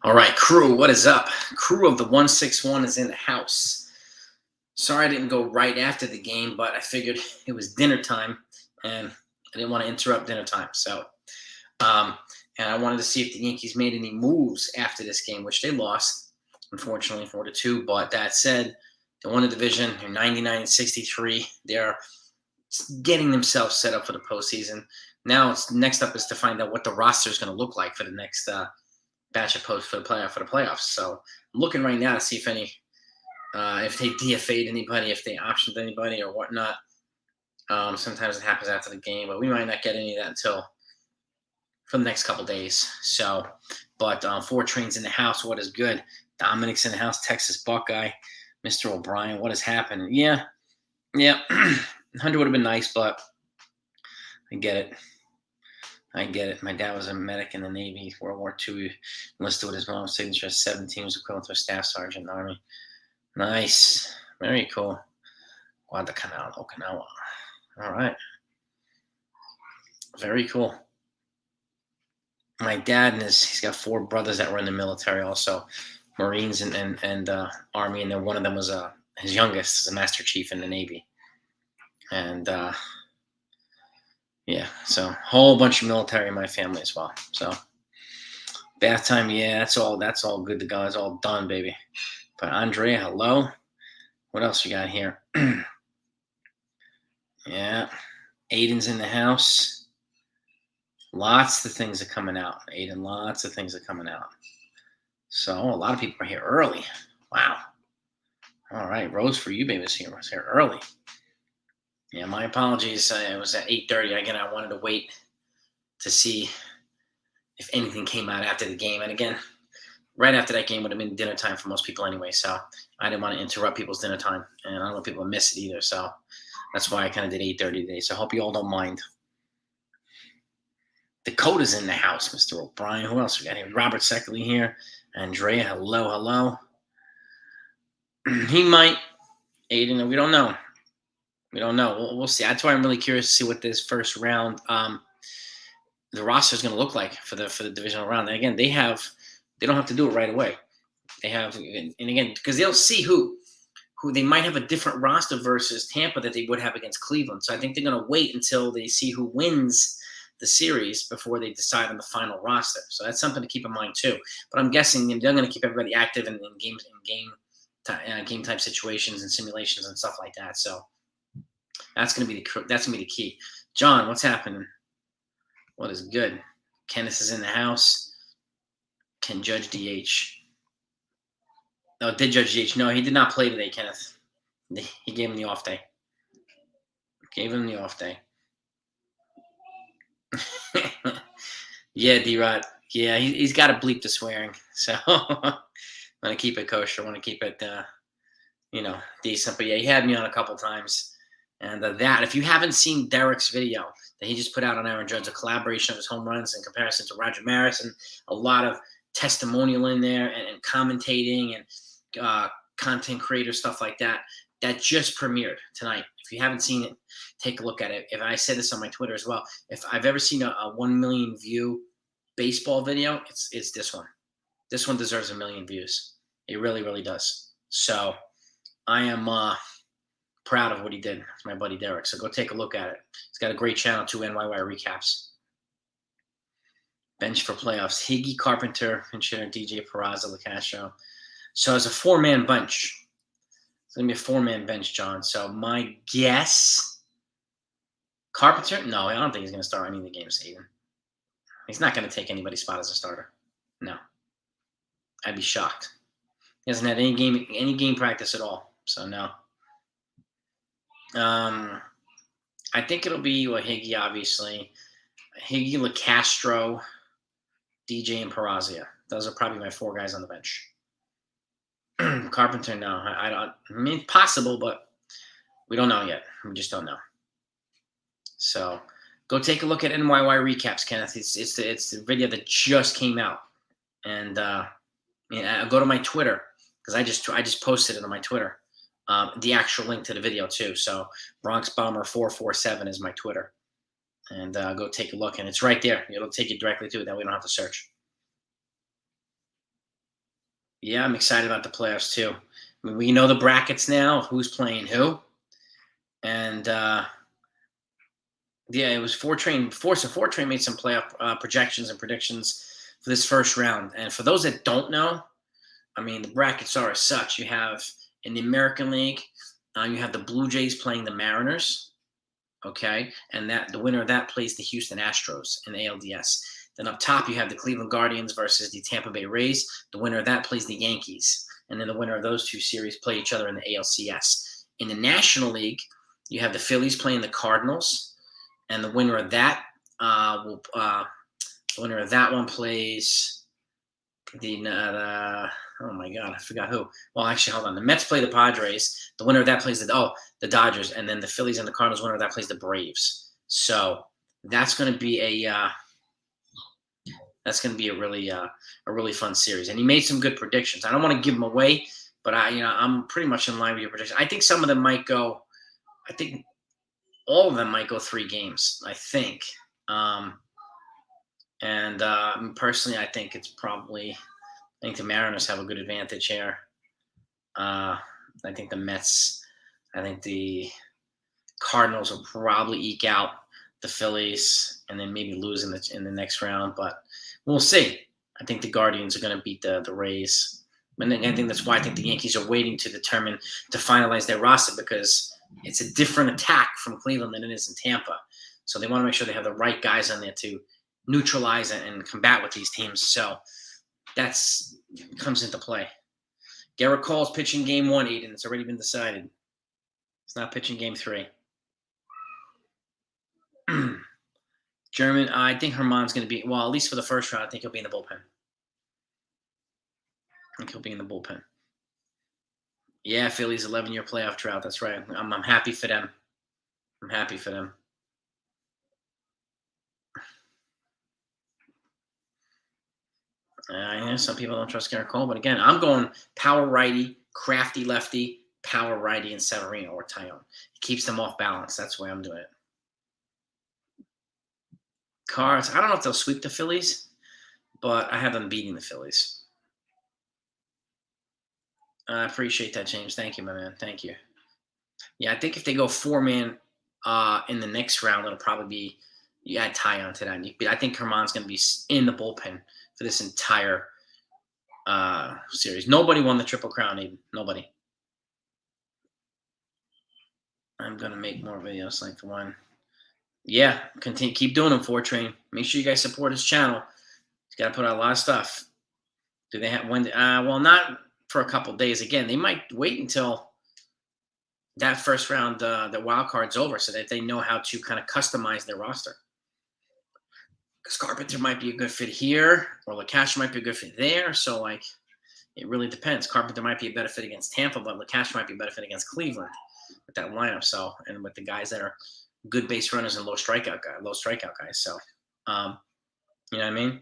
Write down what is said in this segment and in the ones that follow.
All right, crew, what is up? Crew of the 161 is in the house. Sorry I didn't go right after the game, but I figured it was dinner time and I didn't want to interrupt dinner time. Um, and I wanted to see if the Yankees made any moves after this game, which they lost, unfortunately, 4-2. But that said, they won the division. They're 99 and 63. They're getting themselves set up for the postseason. Now, next up is to find out what the roster is going to look like for the next batch of posts for the playoffs. So I'm looking right now to see if they DFA'd anybody, if they optioned anybody or whatnot. Sometimes it happens after the game, but we might not get any of that until for the next couple days. So, but four trains in the house. What is good? Dominic's in the house. Texas Buckeye, Mr. O'Brien. What has happened? Yeah. 100 would have been nice, but I get it. My dad was a medic in the Navy, World War II. Enlisted with his mom's signature. 17 was equivalent to a staff sergeant in the Army. Nice. Very cool. Guadalcanal, Okinawa. All right. Very cool. My dad he's got four brothers that were in the military also, Marines and Army, and then one of them was his youngest is a Master Chief in the Navy. And yeah, so a whole bunch of military in my family as well. So bath time, yeah, that's all good to go. It's all done, baby. But Andrea, hello. What else you got here? Yeah, Aiden's in the house. Lots of things are coming out, Aiden. Lots of things are coming out. So a lot of people are here early. Wow. All right, Rose for you, baby, was here early. Yeah, my apologies. It was at 8:30. Again, I wanted to wait to see if anything came out after the game. And again, right after that game would have been dinner time for most people anyway. So I didn't want to interrupt people's dinner time, and I don't want people to miss it either. So that's why I kind of did 8:30 today. So I hope you all don't mind. Dakota's in the house, Mr. O'Brien. Who else we got here? Robert Seckley here. Andrea, hello. He might. Aiden, we don't know. We'll see. That's why I'm really curious to see what this first round the roster is going to look like for the divisional round. And again, they don't have to do it right away. They have, and again, because they'll see who they might have a different roster versus Tampa that they would have against Cleveland. So I think they're going to wait until they see who wins the series before they decide on the final roster. So that's something to keep in mind too. But I'm guessing they're going to keep everybody active in game type situations and simulations and stuff like that. So that's going to be the key. John, what's happening? What is good? Kenneth is in the house. Can Judge DH? No, did Judge DH? No, he did not play today, Kenneth. He gave him the off day. Yeah, D-Rod. Yeah, he's got to bleep the swearing. So I want to keep it kosher. I want to keep it, decent. But yeah, he had me on a couple times. And if you haven't seen Derek's video that he just put out on Aaron Judge, a collaboration of his home runs in comparison to Roger Maris, and a lot of testimonial in there and commentating and content creator stuff like that, that just premiered tonight. If you haven't seen it, take a look at it. If I said this on my Twitter as well, if I've ever seen a 1 million view baseball video, it's this one. This one deserves 1 million views. It really, really does. So I am proud of what he did. It's my buddy Derek. So go take a look at it. He's got a great channel, 2 NYY recaps. Bench for playoffs. Higgy, Carpenter, Fincher, DJ, Peraza, LaCastro. So it's a 4-man bench. It's going to be a 4-man bench, John. So my guess, Carpenter? No, I don't think he's going to start any of the games, Aiden. He's not going to take anybody's spot as a starter. No. I'd be shocked. He hasn't had any game practice at all. So no. I think it'll be Higgy, obviously. Higgy, LaCastro, DJ, and Perazia. Those are probably my 4 guys on the bench. Carpenter, no. I mean, possible, but we don't know yet. We just don't know. So go take a look at NYY recaps, Kenneth. It's the video that just came out, and go to my Twitter because I just posted it on my Twitter. The actual link to the video too. So Bronx Bomber 447 is my Twitter, and go take a look, and it's right there. It'll take you directly to it. That we don't have to search. Yeah, I'm excited about the playoffs too. I mean, we know the brackets now of who's playing who, and yeah, it was Four Train made some playoff projections and predictions for this first round. And for those that don't know, I mean, the brackets are as such. You have in the American League, you have the Blue Jays playing the Mariners, okay, and that the winner of that plays the Houston Astros in the ALDS. Then up top, you have the Cleveland Guardians versus the Tampa Bay Rays. The winner of that plays the Yankees, and then the winner of those two series play each other in the ALCS. In the National League, you have the Phillies playing the Cardinals, and the winner of that the winner of that one plays the oh my god, I forgot who. Well, actually, hold on. The Mets play the Padres. The winner of that plays the Dodgers, and then the Phillies and the Cardinals winner of that plays the Braves. So that's going to be a really fun series. And he made some good predictions. I don't want to give them away, but I'm pretty much in line with your prediction. I think some of them might go. I think all of them might go 3 games. I think. And personally, I think it's probably. I think the Mariners have a good advantage here. I think the Mets. I think the Cardinals will probably eke out the Phillies and then maybe lose in the next round, but we'll see. I think the Guardians are going to beat the Rays, and I think that's why I think the Yankees are waiting to finalize their roster because it's a different attack from Cleveland than it is in Tampa. So they want to make sure they have the right guys on there to neutralize and combat with these teams. So that's comes into play. Garrett Cole's pitching game 1, Aiden. It's already been decided. It's not pitching game 3. German, I think Herman's going to be, well, at least for the first round, I think he'll be in the bullpen. Yeah, Philly's 11-year playoff drought. That's right. I'm happy for them. Some people don't trust Garrett Cole, but again, I'm going power righty, crafty lefty, power righty, and Severino or Tyone. It keeps them off balance. That's the way I'm doing it. Cards, I don't know if they'll sweep the Phillies, but I have them beating the Phillies. I appreciate that, James. Thank you, my man. Thank you. Yeah, I think if they go 4-man in the next round, it'll probably be you add Tyon to that. I think Herman's going to be in the bullpen for this entire series. Nobody won the Triple Crown, Aiden. Nobody. I'm going to make more videos like the one. Yeah, keep doing them, 4Train. Make sure you guys support his channel. He's got to put out a lot of stuff. Do they have when? Well, not for a couple days. Again, they might wait until that first round, the wild card's over, so that they know how to kind of customize their roster. Because Carpenter might be a good fit here, or LeCash might be a good fit there. So, it really depends. Carpenter might be a better fit against Tampa, but LeCash might be a better fit against Cleveland with that lineup. So, and with the guys that are good base runners and low strikeout guys. So, you know what I mean?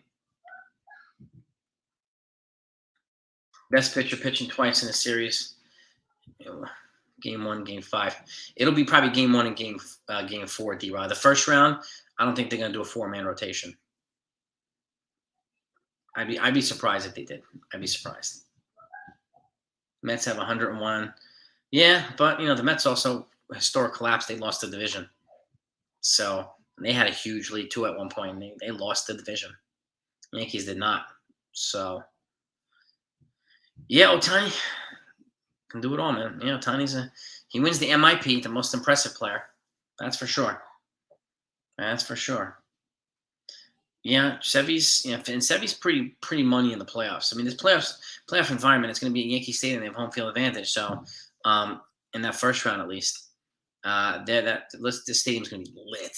Best pitcher pitching twice in a series. Game 1, Game 5. It'll be probably Game 1 and Game 4, D-Rod. The first round, I don't think they're going to do a 4-man rotation. I'd be surprised if they did. I'd be surprised. Mets have 101. Yeah, but the Mets also historic collapse. They lost the division, so they had a huge lead too at one point. They lost the division. Yankees did not. So yeah, Ohtani can do it all, man. Ohtani's he wins the MIP, the most impressive player. That's for sure. Yeah, Sevy's and Sevy's pretty money in the playoffs. I mean, this playoff environment, it's going to be a Yankee Stadium. They have home field advantage. So, in that first round at least, the stadium's going to be lit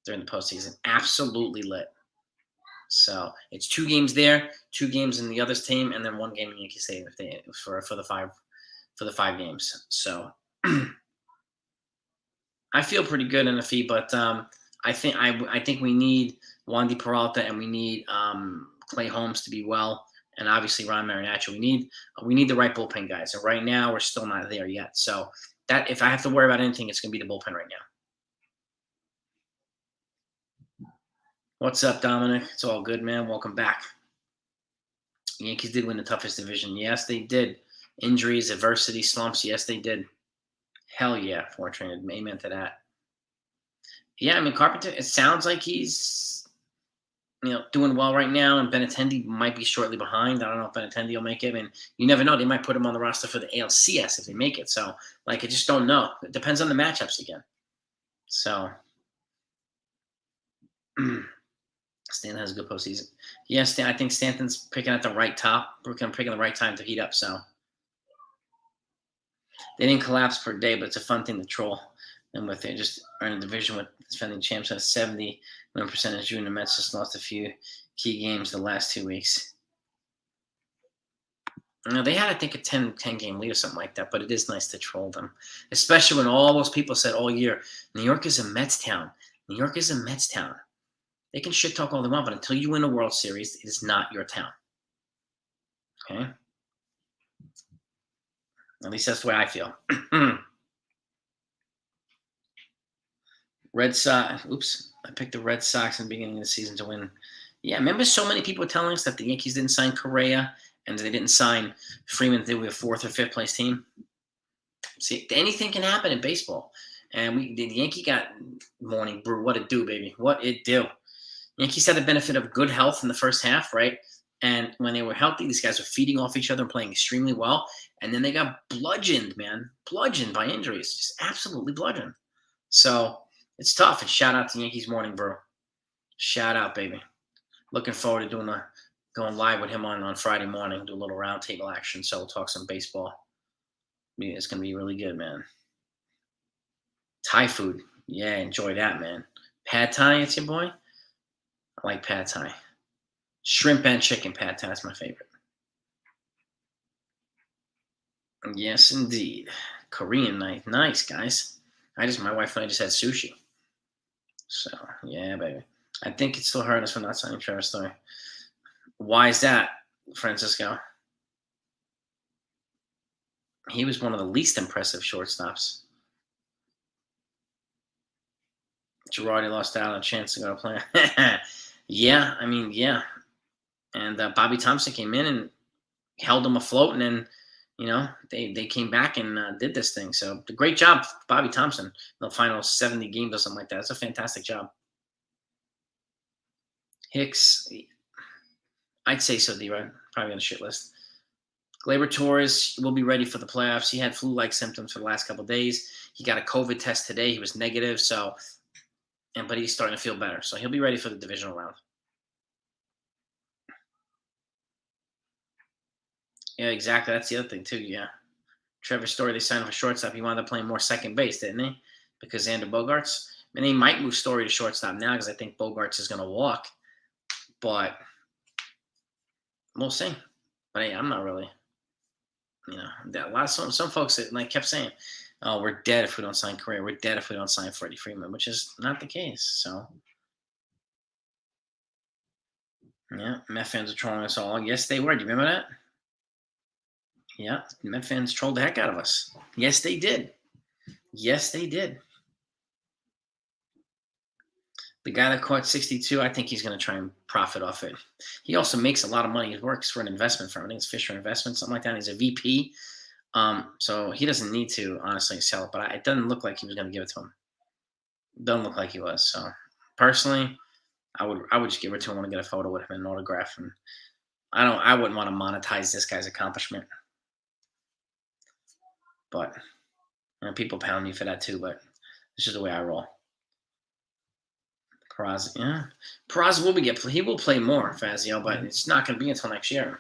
during the postseason. Absolutely lit. So it's 2 games there, 2 games in the other team, and then 1 game in Yankee Stadium for the 5 games. So I feel pretty good in the fee, but I think we need Wandy Peralta and we need Clay Holmes to be well, and obviously Ron Marinaccio. We need the right bullpen guys, and right now we're still not there yet. So that if I have to worry about anything, it's going to be the bullpen right now. What's up, Dominic? It's all good, man. Welcome back. Yankees did win the toughest division. Yes, they did. Injuries, adversity, slumps. Yes, they did. Hell yeah, Fortran. Amen to that. Yeah, I mean Carpenter. It sounds like he's doing well right now, and Benintendi might be shortly behind. I don't know if Benintendi will make it. I mean, you never know. They might put him on the roster for the ALCS if they make it. So, like, I just don't know. It depends on the matchups again. So, Stanton has a good postseason. Yes, I think Stanton's picking at the right top. Picking the right time to heat up. So, they didn't collapse per day, but it's a fun thing to troll. And with they just earned a division with defending champs at 70% percentage. June, the Mets just lost a few key games the last 2 weeks. They had, I think, a 10 game lead or something like that, but it is nice to troll them, especially when all those people said all year, New York is a Mets town. New York is a Mets town. They can shit talk all they want, but until you win a World Series, it is not your town. Okay? At least that's the way I feel. Red Sox. Oops. I picked the Red Sox in the beginning of the season to win. Yeah, remember so many people telling us that the Yankees didn't sign Correa and they didn't sign Freeman. They were a fourth or fifth place team. See, anything can happen in baseball. And the Yankee got morning brew. What it do, baby? What it do? Yankees had the benefit of good health in the first half, right? And when they were healthy, these guys were feeding off each other and playing extremely well. And then they got bludgeoned, man. Bludgeoned by injuries. Just absolutely bludgeoned. So it's tough. And shout out to Yankees Morning Brew. Shout out, baby. Looking forward to going live with him on Friday morning, do a little roundtable action. So we'll talk some baseball. It's going to be really good, man. Thai food. Yeah, enjoy that, man. Pad Thai, it's your boy. I like Pad Thai. Shrimp and chicken Pad Thai is my favorite. Yes, indeed. Korean night. Nice, guys. My wife and I just had sushi. So, yeah, baby. I think it still hurt us for not signing Trevor Story. Why is that, Francisco? He was one of the least impressive shortstops. Girardi lost out on a chance to go to play. Yeah, I mean, yeah. And Bobby Thompson came in and held them afloat, and then, they came back and did this thing. So, great job, Bobby Thompson, in the final 70 games or something like that. It's a fantastic job. Hicks, I'd say so, D-Rod. Probably on the shit list. Gleyber Torres will be ready for the playoffs. He had flu-like symptoms for the last couple of days. He got a COVID test today. He was negative, but he's starting to feel better. So he'll be ready for the divisional round. Yeah, exactly. That's the other thing, too, yeah. Trevor Story, they signed him for shortstop. He wound up playing more second base, didn't he? Because Xander Bogaerts. And they might move Story to shortstop now because I think Bogaerts is going to walk. But we'll see. But hey, I'm not really. A lot of some folks that kept saying, "Oh, we're dead if we don't sign Correa. We're dead if we don't sign Freddie Freeman," which is not the case. So, yeah, Met fans are trolling us all. Yes, they were. Do you remember that? Yeah, Met fans trolled the heck out of us. Yes, they did. Yes, they did. The guy that caught 62, I think he's going to try and profit off it. He also makes a lot of money. He works for an investment firm. I think it's Fisher Investment, something like that. He's a VP. So he doesn't need to honestly sell it, but it doesn't look like he was going to give it to him. Doesn't look like he was. So personally, I would just give it to him. I want to get a photo with him and an autograph. And I wouldn't want to monetize this guy's accomplishment. But people pound me for that too. But it's just the way I roll. Peraza, yeah. Peraza he will play more, Fazio, but it's not going to be until next year.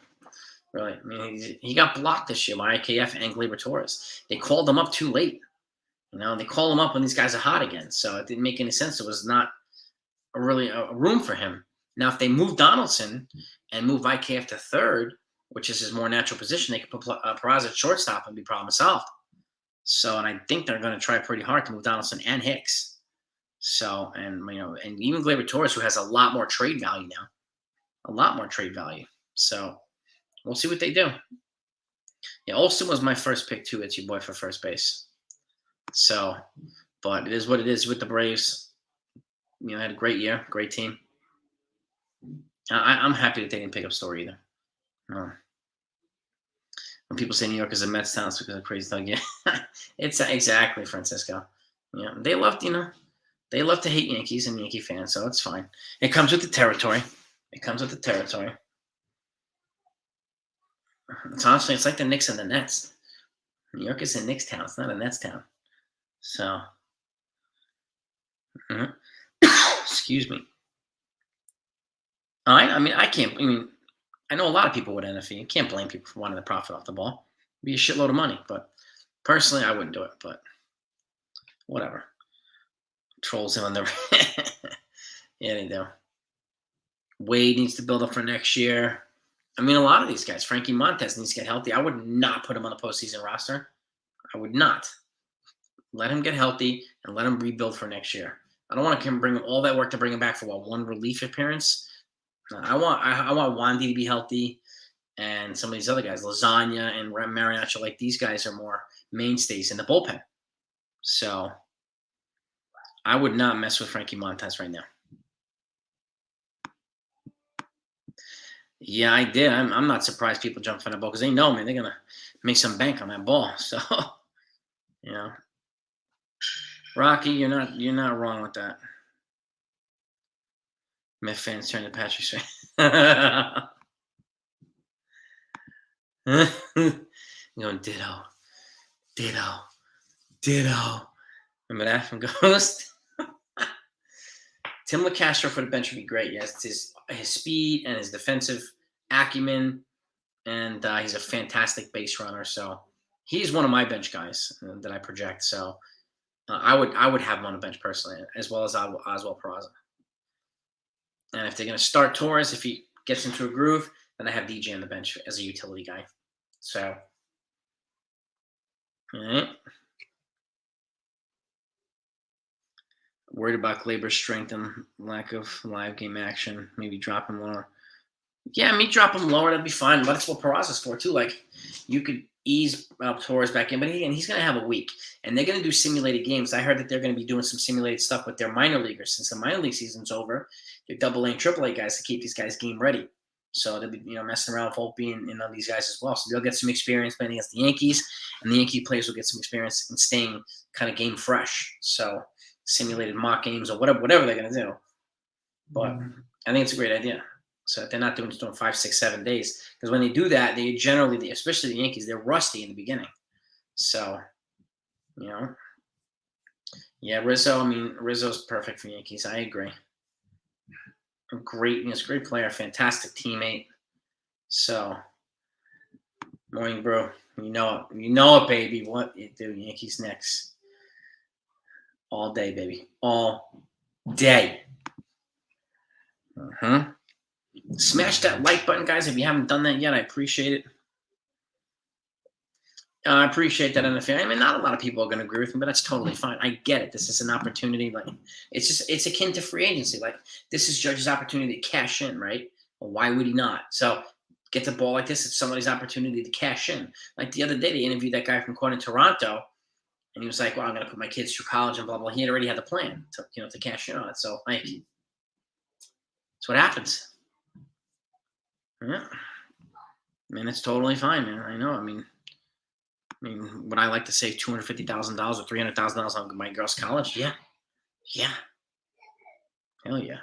Really, I mean, he got blocked this year by IKF and Gleyber Torres. They called him up too late. They call him up when these guys are hot again. So it didn't make any sense. It was not really a room for him. Now, if they move Donaldson and move IKF to third, which is his more natural position, they could put Peraza at shortstop and be problem solved. So, and I think they're going to try pretty hard to move Donaldson and Hicks. So, and even Gleyber Torres, who has a lot more trade value now, a lot more trade value. So, we'll see what they do. Yeah, Olsen was my first pick too. It's your boy for first base. So, but it is what it is with the Braves. Had a great year, great team. I'm happy that they didn't pick up Story either. Um, when people say New York is a Mets town, it's because of crazy thug. Yeah, it's exactly Francisco. Yeah, they love they love to hate Yankees and Yankee fans, so it's fine. It comes with the territory. It comes with the territory. It's like the Knicks and the Nets. New York is a Knicks town. It's not a Nets town. So, mhm. Excuse me. I mean, I can't. I mean, I know a lot of people would NFE. You can't blame people for wanting to profit off the ball. It'd be a shitload of money, but personally, I wouldn't do it. But whatever. Trolls him on the. Yeah, they do. Wade needs to build up for next year. I mean, a lot of these guys. Frankie Montez needs to get healthy. I would not put him on the postseason roster. I would not. Let him get healthy and let him rebuild for next year. I don't want to bring him all that work to bring him back for one relief appearance. No, I want Wandy to be healthy, and some of these other guys, Lasagna and Mariachi, like these guys are more mainstays in the bullpen. So I would not mess with Frankie Montez right now. Yeah, I did. I'm not surprised people jump on that ball because they know, man, they're gonna make some bank on that ball. So you know, Rocky, you're not wrong with that. Met fans turn to Patrick Swayze. Going ditto, ditto, ditto. Remember that from Ghost? Tim LeCastro for the bench would be great. Yes, it's his speed and his defensive acumen, and he's a fantastic base runner. So he's one of my bench guys that I project. So I would have him on the bench personally, as well as Oswald Peraza. And if they're going to start Torres, if he gets into a groove, then I have DJ on the bench as a utility guy. So, all right. Worried about Glaber's strength and lack of live game action. Maybe drop him lower. Yeah, me drop him lower. That'd be fine. But that's what Peraza's for too. Like you could ease Torres back in, but he's going to have a week, and they're going to do simulated games. I heard that they're going to be doing some simulated stuff with their minor leaguers since the minor league season's over. They're double A and triple A guys to keep these guys game ready. So they'll be messing around with Volpe and these guys as well. So they'll get some experience playing against the Yankees, and the Yankee players will get some experience in staying kind of game fresh. So simulated mock games or whatever they're going to do. But I think it's a great idea. So they're not doing 5, 6, 7 days. Because when they do that, they generally, especially the Yankees, they're rusty in the beginning. So, yeah, Rizzo. I mean, Rizzo's perfect for Yankees. I agree. Great, he's a great player, fantastic teammate. So, morning, bro. You know it, baby. What you do? Yankees next. All day, baby. All day. Smash that like button, guys. If you haven't done that yet, I appreciate it. I appreciate that, NFL. I mean, not a lot of people are going to agree with me, but that's totally fine. I get it. This is an opportunity. Like, it's akin to free agency. Like, this is Judge's opportunity to cash in, right? Well, why would he not? So, get the ball like this. It's somebody's opportunity to cash in. Like the other day, they interviewed that guy from Toronto, and he was like, "Well, I'm going to put my kids through college and blah blah." He had already had the plan to cash in on it. So, like, that's what happens. Yeah, I mean, it's totally fine, man. I know. I mean, would I like to save $250,000 or $300,000 on my girl's college? Yeah, hell yeah.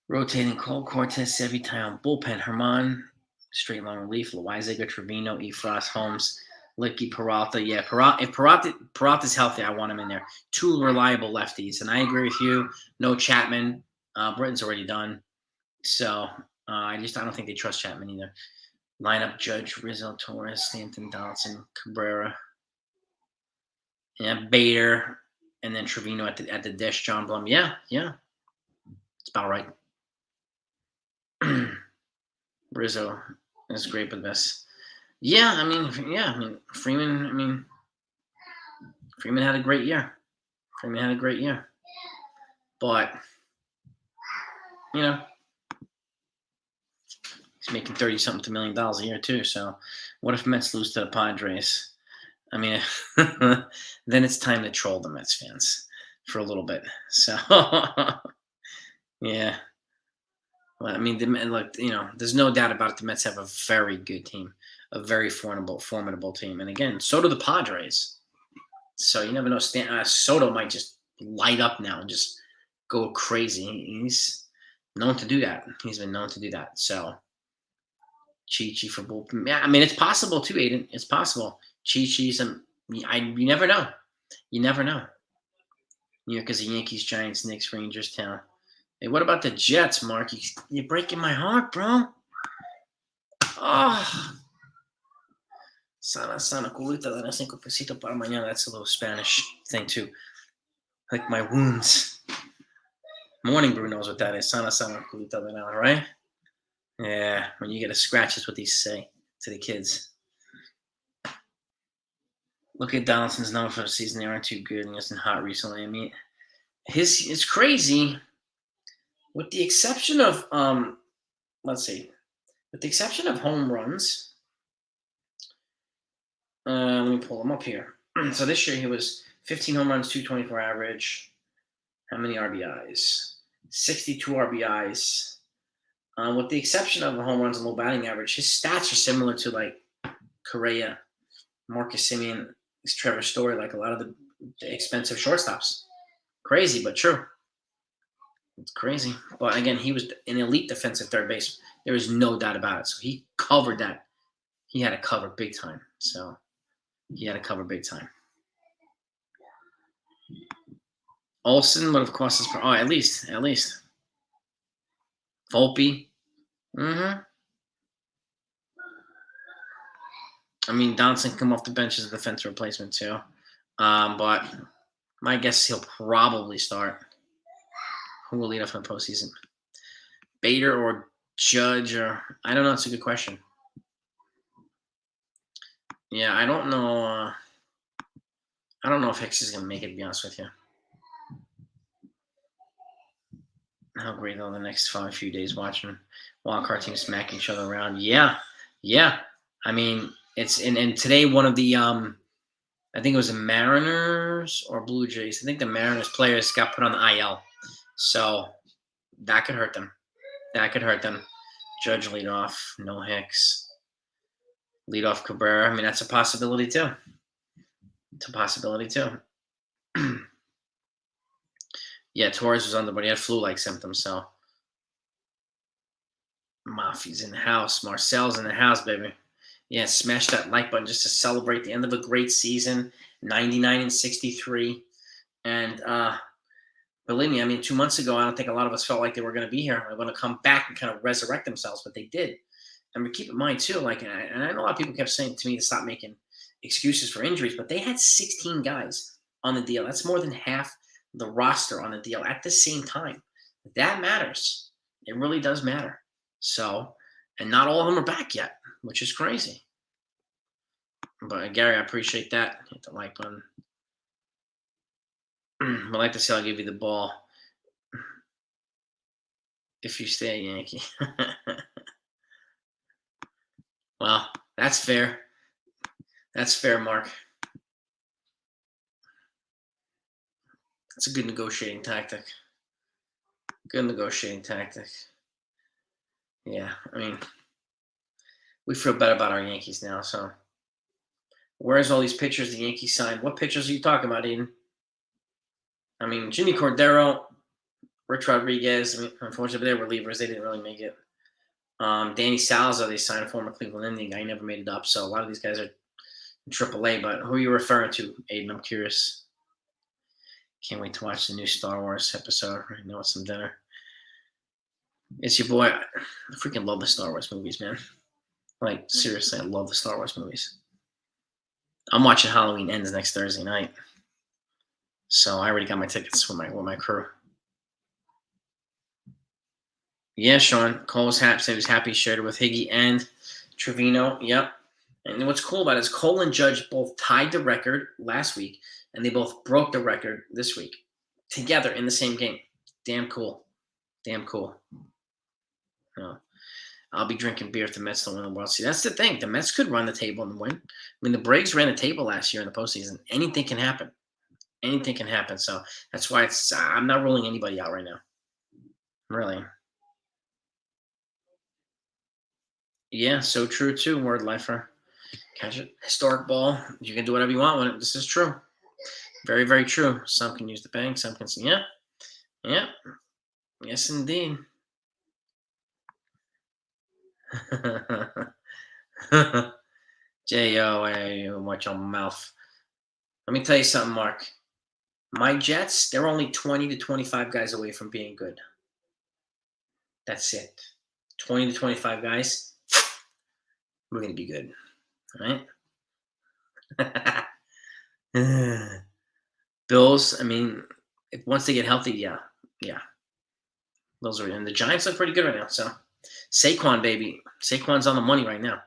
Rotating Cole, Cortez, Sevitano, bullpen, Herman, straight long relief, Loizaga, Trevino, Efros, Holmes, Licky, Peralta. Yeah, if Peralta's healthy, I want him in there. Two reliable lefties, and I agree with you. No Chapman. Britton's already done. So I don't think they trust Chapman either. Lineup: Judge, Rizzo, Torres, Stanton, Donaldson, Cabrera, Bader, and then Trevino at the dish. John Blum. Yeah, it's about right. Rizzo is great with this. Yeah, I mean, Freeman. Freeman had a great year. But he's making $30-something million a year too. So, what if Mets lose to the Padres? I mean, then it's time to troll the Mets fans for a little bit. So, yeah. Well, I mean, look, there's no doubt about it. The Mets have a very good team, a very formidable team, and again, so do the Padres. So you never know. Soto might just light up now and just go crazy. He's known to do that. He's been known to do that. So Chi for bullpen. Yeah, I mean, it's possible too, Aiden. It's possible. Chi, you never know. You never know. New York is the Yankees, Giants, Knicks, Rangers town. Hey, what about the Jets, Mark? You're breaking my heart, bro. Oh. Sana, culita de las 5 pesitos para mañana. That's a little Spanish thing, too. Like my wounds. Morning Brew knows what that is. Sana, culita de la, right? Yeah, when you get a scratch, that's what they say to the kids. Look at Donaldson's number for the season. They aren't too good and it's been hot recently. I mean, it's crazy. With the exception of let's see, with the exception of home runs, let me pull them up here. So this year he was 15 home runs, 224 average. How many RBIs? 62 RBIs. With the exception of the home runs and low batting average, his stats are similar to like Correa, Marcus Semien, Trevor Story, like a lot of the expensive shortstops. Crazy, but true. It's crazy. But again, he was an elite defensive third base. There is no doubt about it. So he covered that. He had to cover big time. So he had to cover big time. Olsen would have cost us. Oh, at least. Volpe. Mm-hmm. I mean, Donaldson can come off the bench as a defensive replacement too. But my guess is he'll probably start. Who will lead off in the postseason? Bader or Judge or I don't know. It's a good question. Yeah, I don't know. I don't know if Hicks is gonna make it. To be honest with you, how great though the next few days watching wildcard teams smack each other around. Yeah. I mean, it's and today one of the I think it was the Mariners or Blue Jays. I think the Mariners players got put on the IL, so that could hurt them. Judge lead off, no Hicks. Lead off Cabrera. I mean, that's a possibility too. Yeah, Torres was under, but he had flu-like symptoms. So, Mafi's in the house. Marcel's in the house, baby. Yeah, smash that like button just to celebrate the end of a great season. 99-63, and believe me, I mean, 2 months ago, I don't think a lot of us felt like they were going to be here. They're going to come back and kind of resurrect themselves, but they did. And we keep in mind too, like, and I know a lot of people kept saying to me to stop making excuses for injuries, but they had 16 guys on the deal. That's more than half the roster on the deal at the same time. That matters. It really does matter. So, and not all of them are back yet, which is crazy. But Gary, I appreciate that. Hit the like button. I'd like to say I'll give you the ball if you stay a Yankee. Well, that's fair. That's fair, Mark. That's a good negotiating tactic. Yeah, I mean, we feel better about our Yankees now. So, where's all these pitchers the Yankees signed? What pitchers are you talking about, Eden? I mean, Jimmy Cordero, Rich Rodriguez. I mean, unfortunately, they were relievers. They didn't really make it. Danny Salazar, they signed a former Cleveland Indian guy. He never made it up. So a lot of these guys are in AAA. But who are you referring to, Aiden? I'm curious. Can't wait to watch the new Star Wars episode right now with some dinner. It's your boy. I freaking love the Star Wars movies, man. Like, seriously, I love the Star Wars movies. I'm watching Halloween Ends next Thursday night. So I already got my tickets with my crew. Yeah, Sean. Cole was happy. Said he was happy he shared it with Higgy and Trevino. Yep. And what's cool about it is Cole and Judge both tied the record last week, and they both broke the record this week together in the same game. Damn cool. I'll be drinking beer if the Mets don't win the World Series. That's the thing. The Mets could run the table and win. I mean, the Braves ran the table last year in the postseason. Anything can happen. So that's why I'm not ruling anybody out right now. Really. Yeah, so true too. Word lifer. Catch a historic ball. You can do whatever you want with it. This is true. Very, very true. Some can use the bank. Some can. Yeah, yeah. Yes, indeed. J.O. Hey, watch your mouth. Let me tell you something, Mark. My Jets, they're only 20 to 25 guys away from being good. That's it. 20 to 25 guys. We're going to be good. All right? Bills, I mean, if once they get healthy, yeah. Yeah. Those are, and the Giants look pretty good right now. So, Saquon, baby. Saquon's on the money right now.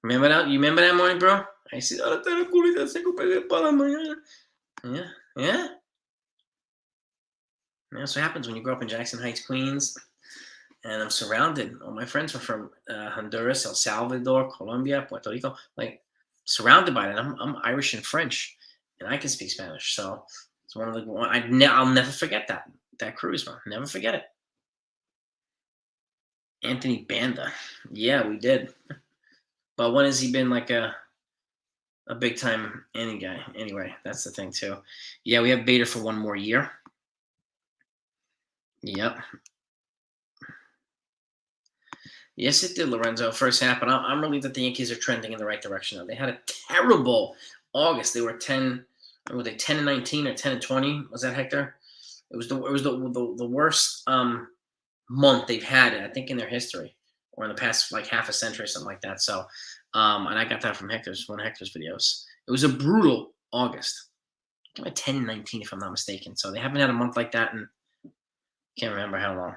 Remember that? You remember that morning, bro? I see. "Ahora te la culita, Saquon, pegué para la mañana." Yeah. Yeah. That's what happens when you grow up in Jackson Heights, Queens. And I'm surrounded. All my friends are from Honduras, El Salvador, Colombia, Puerto Rico. Like surrounded by that. I'm Irish and French, and I can speak Spanish. So it's one of the one, I'll never forget that cruise, man. Never forget it. Anthony Banda. Yeah, we did. But when has he been like a big time any guy? Anyway, that's the thing too. Yeah, we have Bader for one more year. Yep. Yes, it did, Lorenzo. First half, but I'm relieved that the Yankees are trending in the right direction. Now they had a terrible August. They were 10. Were they 10-19 or 10-20? Was that Hector? It was the worst month they've had, I think, in their history, or in the past like half a century or something like that. So, and I got that from one of Hector's videos. It was a brutal August, like 10-19 if I'm not mistaken. So they haven't had a month like that, and can't remember how long.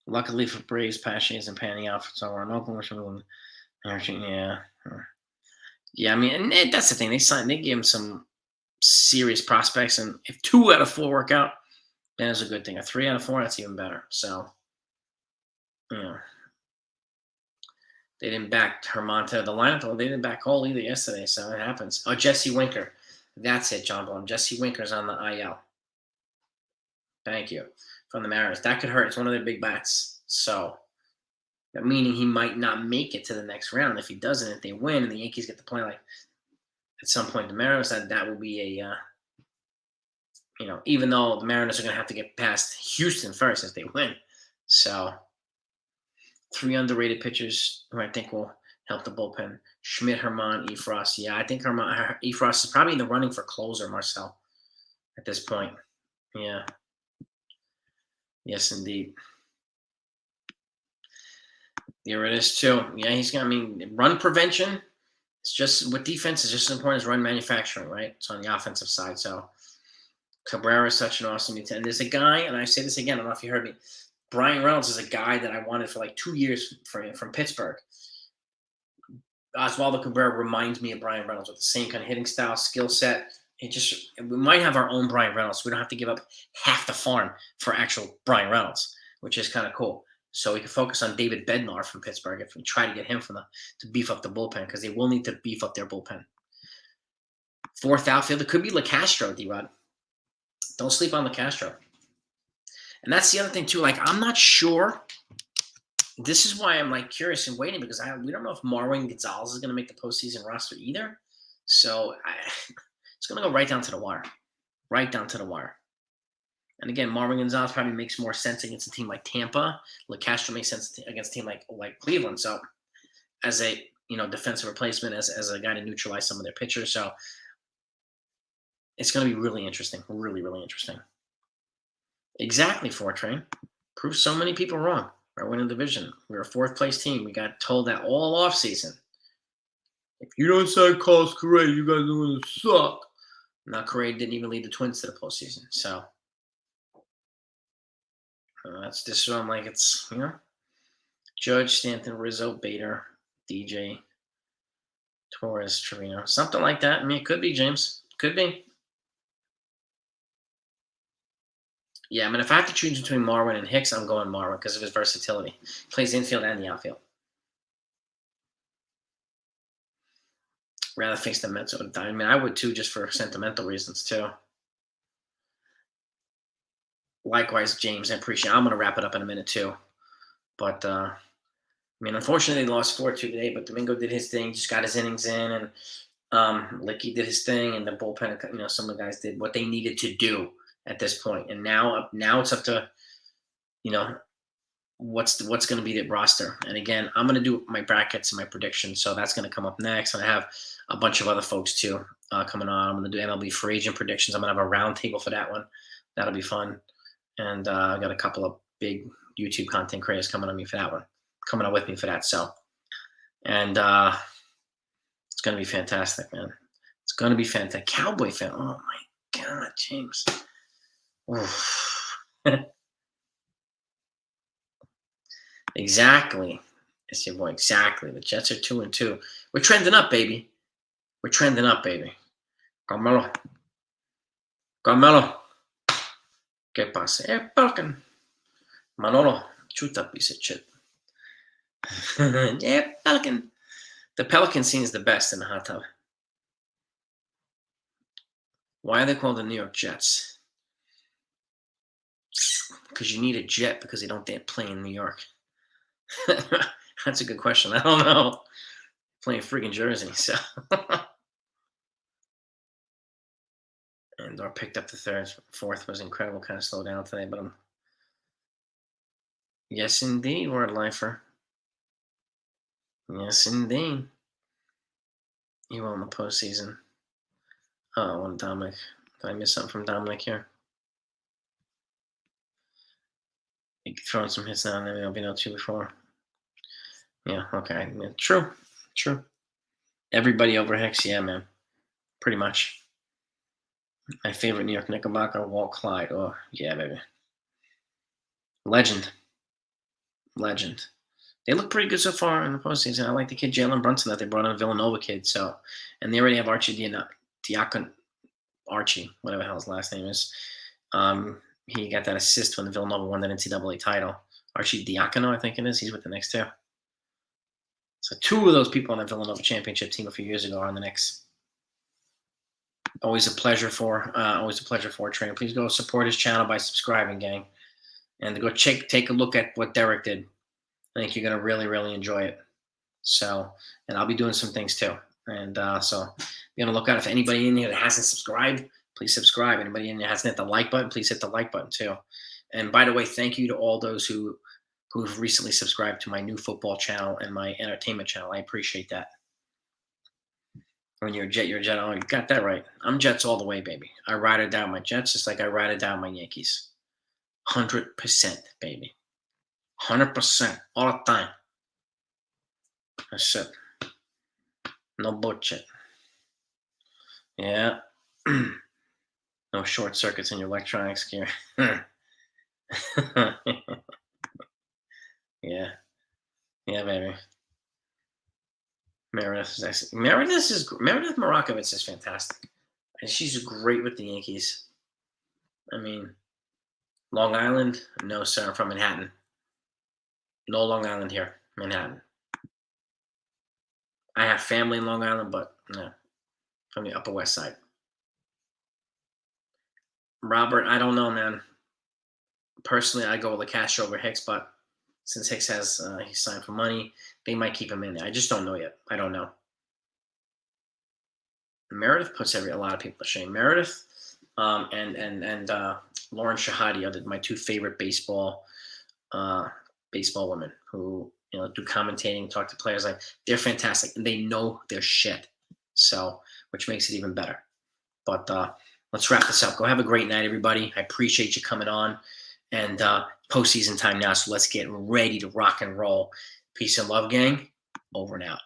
Luckily for Braves, Pache isn't panning out, so we're in Oakland. Yeah, yeah. I mean, and that's the thing. They gave him some serious prospects, and if 2 out of 4 work out, then it's a good thing. A 3 out of 4, that's even better. So, you know, they didn't back Hermonta, the lineup. They didn't back Cole either yesterday, so it happens. Oh, Jesse Winker, that's it, John Blum. Jesse Winker's on the IL. Thank you from the Mariners. That could hurt. It's one of their big bats. So meaning he might not make it to the next round. If he doesn't, if they win and the Yankees get to play like at some point the Mariners, that will be a even though the Mariners are going to have to get past Houston first if they win. So 3 underrated pitchers who I think will help the bullpen: Schmidt, Herman, Efros. Yeah, I think Efros is probably in the running for closer, Marcel, at this point. Yeah. Yes, indeed. There it is too. Yeah, he's got. I mean, run prevention. It's just with defense is just as important as run manufacturing, right? It's on the offensive side. So Cabrera is such an awesome utility. And there's a guy, and I say this again. I don't know if you heard me. Brian Reynolds is a guy that I wanted for like 2 years from Pittsburgh. Oswaldo Cabrera reminds me of Brian Reynolds with the same kind of hitting style, skill set. We might have our own Brian Reynolds. We don't have to give up half the farm for actual Brian Reynolds, which is kind of cool. So we can focus on David Bednar from Pittsburgh if we try to get him to beef up the bullpen, because they will need to beef up their bullpen. Fourth outfielder could be LeCastro, D-Rod. Don't sleep on LeCastro. And that's the other thing too. Like, I'm not sure. This is why I'm like curious and waiting, because we don't know if Marwin Gonzalez is going to make the postseason roster either. So it's going to go right down to the wire. Right down to the wire. And again, Marvin Gonzalez probably makes more sense against a team like Tampa. LeCastro makes sense against a team like Cleveland. So as a defensive replacement, as a guy to neutralize some of their pitchers. So it's going to be really interesting. Really, really interesting. Exactly, Fortrain. Proved so many people wrong. Our winning division. We're a fourth place team. We got told that all off season. If you don't sign Carlos Correa, you guys are going to suck. Now Correa didn't even lead the Twins to the postseason. So that's just what I'm like. It's Judge, Stanton, Rizzo, Bader, DJ, Torres, Trevino, something like that. I mean, it could be, James. Could be. Yeah, I mean, if I have to choose between Marwin and Hicks, I'm going Marwin because of his versatility. He plays infield and the outfield. Rather face the Mets over I mean, I would too, just for sentimental reasons too. Likewise, James, I appreciate it. I'm going to wrap it up in a minute too. But mean, unfortunately, they lost 4-2 today, but Domingo did his thing, just got his innings in, and Licky did his thing, and the bullpen, some of the guys did what they needed to do at this point. And now it's up to, you know, what's going to be the roster. And again, I'm going to do my brackets and my predictions, so that's going to come up next. And I have a bunch of other folks too coming on. I'm going to do MLB free agent predictions. I'm going to have a round table for that one. That'll be fun. And I got a couple of big YouTube content creators coming on me for that one, coming on with me for that. So, and it's going to be fantastic, man. It's going to be fantastic. Cowboy fan. Oh my God, James. Exactly. It's your boy. Exactly. The Jets are 2-2. We're trending up, baby. We're trending up, baby. Carmelo. Carmelo. ¿Qué pasa? Pelican. Manolo. Chuta piece of shit. Yeah, Pelican. The Pelican scene is the best in the hot tub. Why are they called the New York Jets? Because you need a jet because they don't play in New York. That's a good question. I don't know. Playing freaking Jersey, so. And or picked up the third. Fourth was incredible. Kind of slowed down today, but yes, indeed, word lifer. Yes, indeed. You won the postseason. Oh, one Dominic. Did I miss something from Dominic here? You throwing some hits now and then. I'll be no 2 before. Yeah, okay. Yeah, true. Everybody over Hicks, yeah, man. Pretty much. My favorite New York Knickerbocker, Walt Clyde. Oh, yeah, baby. Legend. They look pretty good so far in the postseason. I like the kid Jalen Brunson that they brought in, a Villanova kid. So, and they already have Archie Diakon, Archie, whatever the hell his last name is. He got that assist when the Villanova won that NCAA title. Archie Diacono, I think it is. He's with the Knicks too. So 2 of those people on the Villanova championship team a few years ago are on the Knicks. Always a pleasure for Trey. Please go support his channel by subscribing, gang, and go take a look at what Derek did. I think you're gonna really, really enjoy it. So, and I'll be doing some things too. And so be on the lookout. If anybody in here that hasn't subscribed, please subscribe. Anybody in there hasn't hit the like button, please hit the like button too. And by the way, thank you to all those who've recently subscribed to my new football channel and my entertainment channel. I appreciate that. When you're a Jet, you're a Jet. Oh, you got that right. I'm Jets all the way, baby. I ride it down my Jets just like I ride it down my Yankees. 100%, baby. 100% all the time. That's it. No bullshit. Yeah. No short circuits in your electronics gear. Yeah. Yeah, baby. Meredith Morakovitz is fantastic. And she's great with the Yankees. I mean, Long Island? No, sir. I'm from Manhattan. No Long Island here. Manhattan. I have family in Long Island, but no. From the Upper West Side. Robert, I don't know, man. Personally, I go with Castro over Hicks, but since Hicks has he signed for money, they might keep him in there. I just don't know yet. I don't know. Meredith puts a lot of people to shame. Meredith and Lauren Shahadi are my 2 favorite baseball women who do commentating, talk to players. Like, they're fantastic and they know their shit. So, which makes it even better. But let's wrap this up. Go have a great night, everybody. I appreciate you coming on. And postseason time now, so let's get ready to rock and roll. Peace and love, gang. Over and out.